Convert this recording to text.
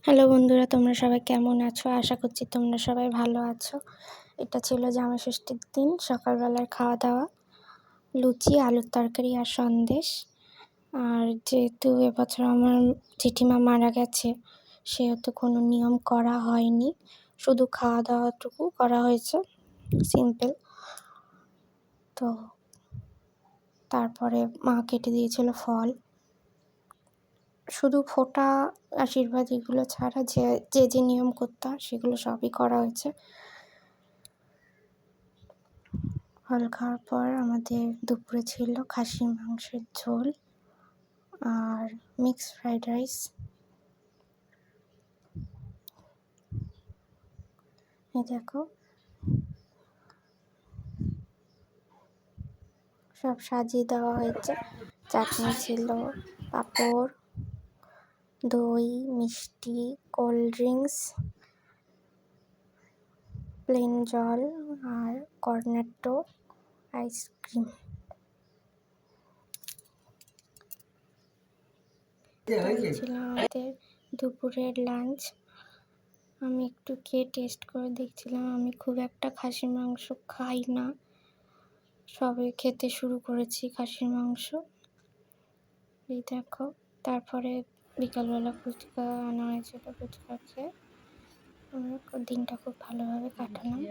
Hello বন্ধুরা, তোমরা সবাই কেমন আছো? আশা করছি তোমরা সবাই ভালো আছো। এটা ছিল জামাই ষষ্ঠীর দিন সকালবেলার খাওয়া-দাওয়া। লুচি, আলুর তরকারি আর সন্দেশ। আর যেহেতু এবছর আমার জেঠিমা মারা গেছে, সেহেতু কোনো নিয়ম করা হয়নি, শুধু খাওয়া-দাওয়াটুকু করা হয়েছে, সিম্পল। তো তারপরে মা কেটে দিয়েছিল ফল। শুধু ফোঁটা, আশীর্বাদ এগুলো ছাড়া যে নিয়ম করতে হয় সেগুলো সবই করা হয়েছে। ফল খাওয়ার পর আমাদের দুপুরে ছিল খাসির মাংসের ঝোল আর মিক্সড ফ্রাইড রাইস। এই দেখো, সব সাজিয়ে দেওয়া হয়েছে। চাটনি ছিল, পাঁপড়, দই, মিষ্টি, কোল্ড ড্রিঙ্কস, প্লেন জল আর কর্নেটো আইসক্রিম। ছিল আমাদের দুপুরের লাঞ্চ। আমি একটু খেয়ে টেস্ট করে দেখছিলাম। আমি খুব একটা খাসির মাংস খাই না, সবে খেতে শুরু করেছি খাসির মাংস। এই দেখো, তারপরে বিকালবেলা ফুচকা আনা হয়েছিল, ফুচকা খেয়ে আমরা দিনটা খুব ভালোভাবে কাটালাম।